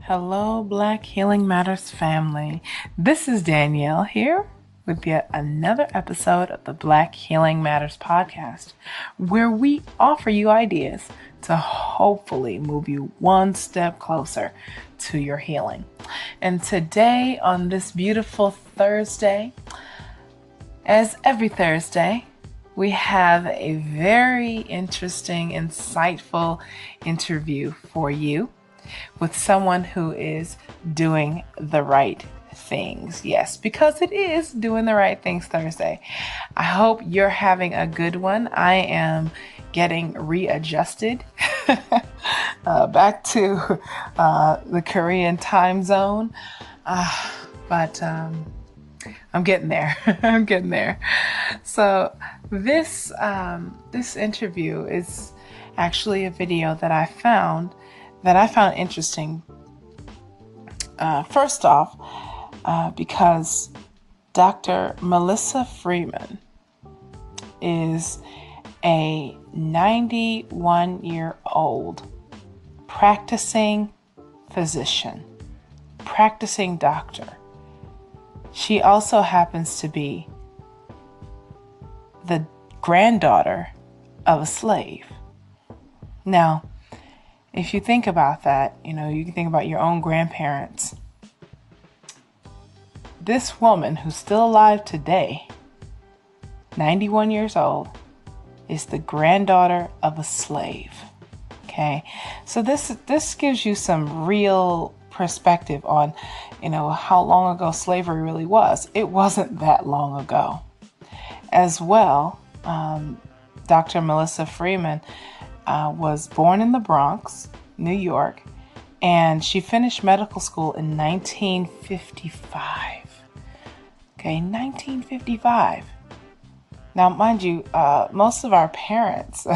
Hello, Black Healing Matters family. This is Danielle here with yet another episode of the Black Healing Matters podcast, where we offer you ideas to hopefully move you one step closer to your healing. And today, on this beautiful Thursday, as every Thursday, we have a very interesting, insightful interview for you with someone who is doing the right things. Yes, because it is Doing the Right Things Thursday. I hope you're having a good one. I am getting readjusted back to the Korean time zone. But I'm getting there. I'm getting there. So this interview is actually a video that I found interesting. First off, because Dr. Melissa Freeman is a 91-year-old practicing physician, practicing doctor. She also happens to be the granddaughter of a slave. Now, if you think about that, you can think about your own grandparents. This woman who's still alive today, 91 years old, is the granddaughter of a slave. Okay, so this gives you some real perspective on, how long ago slavery really was. It wasn't that long ago. As well, Dr. Melissa Freeman was born in the Bronx, New York, and she finished medical school in 1955. Okay, 1955. Now, mind you, most of our parents,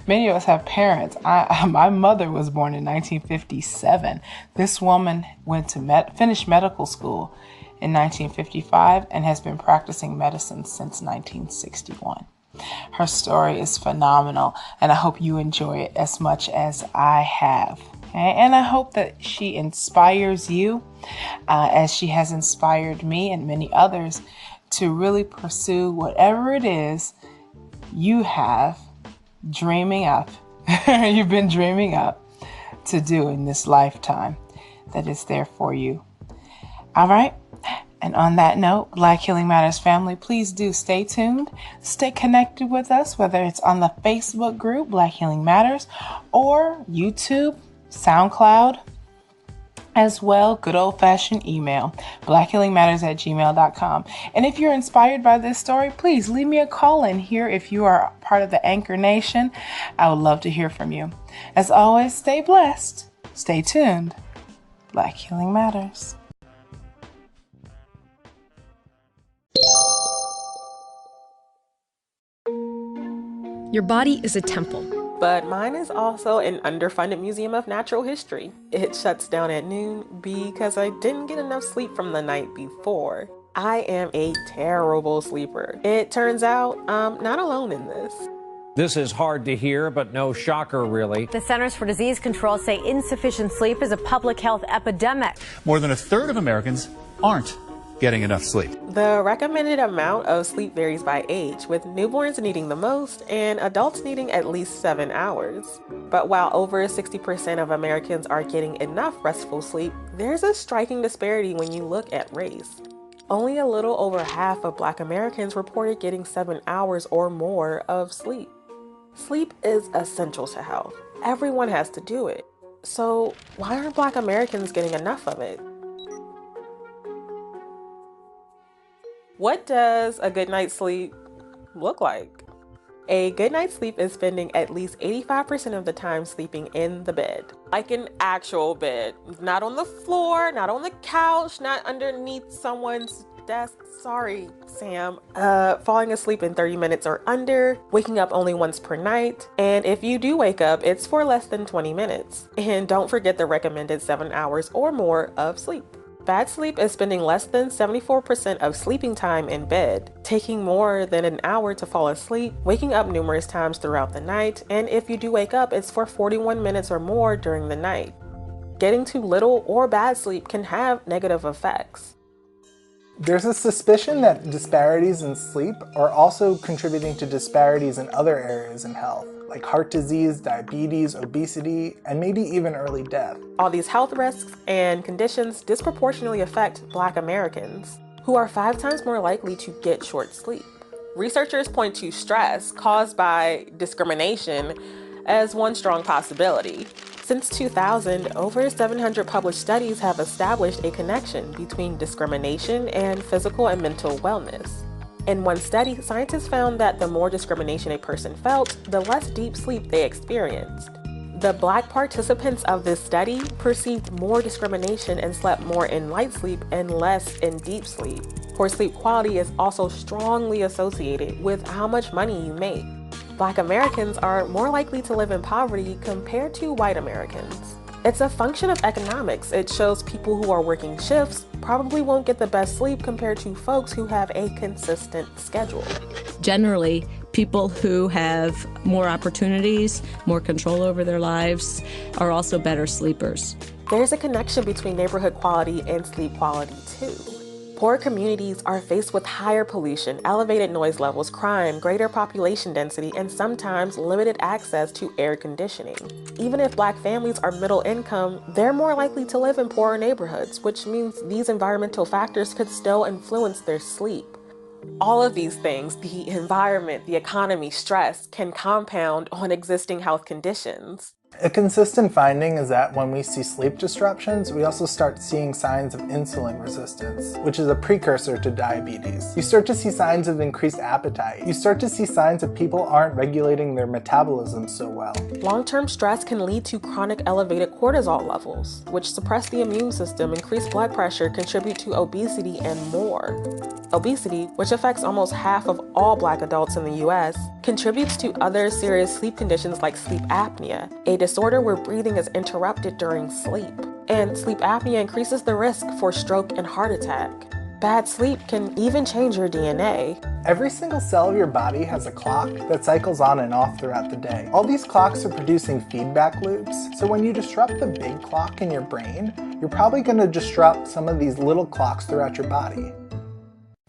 many of us have parents. My mother was born in 1957. This woman went to finish medical school in 1955 and has been practicing medicine since 1961. Her story is phenomenal, and I hope you enjoy it as much as I have. Okay? And I hope that she inspires you as she has inspired me and many others to really pursue whatever it is you have dreaming up, you've been dreaming up to do in this lifetime that is there for you. All right. And on that note, Black Healing Matters family, please do stay tuned, stay connected with us, whether it's on the Facebook group, Black Healing Matters, or YouTube, SoundCloud, as well, good old-fashioned email, blackhealingmatters@gmail.com. And if you're inspired by this story, please leave me a call in here if you are part of the Anchor Nation. I would love to hear from you. As always, stay blessed, stay tuned. Black Healing Matters. Your body is a temple. But mine is also an underfunded museum of natural history. It shuts down at noon because I didn't get enough sleep from the night before. I am a terrible sleeper. It turns out I'm not alone in this. This is hard to hear, but no shocker, really. The Centers for Disease Control say insufficient sleep is a public health epidemic. More than a third of Americans aren't getting enough sleep. The recommended amount of sleep varies by age, with newborns needing the most and adults needing at least 7 hours. But while over 60% of Americans are getting enough restful sleep, there's a striking disparity when you look at race. Only a little over half of Black Americans reported getting 7 hours or more of sleep. Sleep is essential to health. Everyone has to do it. So why aren't Black Americans getting enough of it? What does a good night's sleep look like? A good night's sleep is spending at least 85% of the time sleeping in the bed. Like an actual bed. Not on the floor, not on the couch, not underneath someone's desk. Sorry, Sam. Falling asleep in 30 minutes or under, waking up only once per night. And if you do wake up, it's for less than 20 minutes. And don't forget the recommended 7 hours or more of sleep. Bad sleep is spending less than 74% of sleeping time in bed, taking more than an hour to fall asleep, waking up numerous times throughout the night, and if you do wake up, it's for 41 minutes or more during the night. getting too little or bad sleep can have negative effects. There's a suspicion that disparities in sleep are also contributing to disparities in other areas in health, like heart disease, diabetes, obesity, and maybe even early death. All these health risks and conditions disproportionately affect Black Americans, who are 5 times more likely to get short sleep. Researchers point to stress caused by discrimination as one strong possibility. Since 2000, over 700 published studies have established a connection between discrimination and physical and mental wellness. In one study, scientists found that the more discrimination a person felt, the less deep sleep they experienced. The Black participants of this study perceived more discrimination and slept more in light sleep and less in deep sleep. Poor sleep quality is also strongly associated with how much money you make. Black Americans are more likely to live in poverty compared to white Americans. It's a function of economics. It shows people who are working shifts probably won't get the best sleep compared to folks who have a consistent schedule. Generally, people who have more opportunities, more control over their lives, are also better sleepers. There's a connection between neighborhood quality and sleep quality too. Poor communities are faced with higher pollution, elevated noise levels, crime, greater population density, and sometimes limited access to air conditioning. Even if Black families are middle income, they're more likely to live in poorer neighborhoods, which means these environmental factors could still influence their sleep. All of these things, the environment, the economy, stress, can compound on existing health conditions. A consistent finding is that when we see sleep disruptions, we also start seeing signs of insulin resistance, which is a precursor to diabetes. You start to see signs of increased appetite. You start to see signs that people aren't regulating their metabolism so well. Long-term stress can lead to chronic elevated cortisol levels, which suppress the immune system, increase blood pressure, contribute to obesity, and more. Obesity, which affects almost half of all Black adults in the US, contributes to other serious sleep conditions like sleep apnea, a disorder where breathing is interrupted during sleep. And sleep apnea increases the risk for stroke and heart attack. Bad sleep can even change your DNA. Every single cell of your body has a clock that cycles on and off throughout the day. All these clocks are producing feedback loops, so when you disrupt the big clock in your brain, you're probably going to disrupt some of these little clocks throughout your body.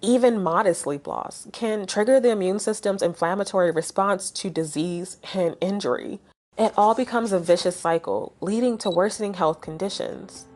Even modest sleep loss can trigger the immune system's inflammatory response to disease and injury. It all becomes a vicious cycle, leading to worsening health conditions.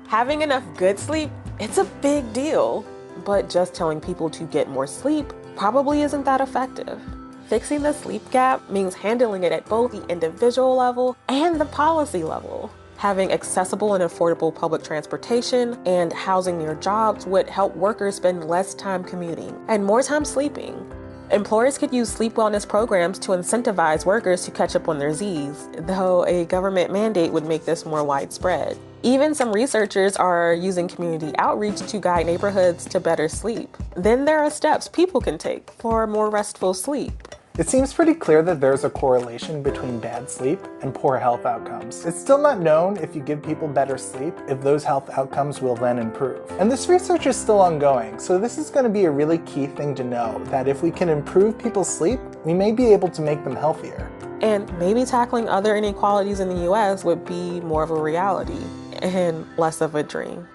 Having enough good sleep, it's a big deal, but just telling people to get more sleep probably isn't that effective. Fixing the sleep gap means handling it at both the individual level and the policy level. Having accessible and affordable public transportation and housing near jobs would help workers spend less time commuting and more time sleeping. Employers could use sleep wellness programs to incentivize workers to catch up on their Z's, though a government mandate would make this more widespread. Even some researchers are using community outreach to guide neighborhoods to better sleep. Then there are steps people can take for more restful sleep. It seems pretty clear that there's a correlation between bad sleep and poor health outcomes. It's still not known if you give people better sleep, if those health outcomes will then improve. And this research is still ongoing, so this is going to be a really key thing to know, that if we can improve people's sleep, we may be able to make them healthier. And maybe tackling other inequalities in the US would be more of a reality and less of a dream.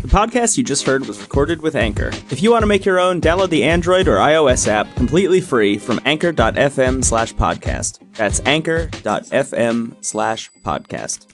The podcast you just heard was recorded with Anchor. If you want to make your own, download the Android or iOS app completely free from anchor.fm/podcast. That's anchor.fm/podcast.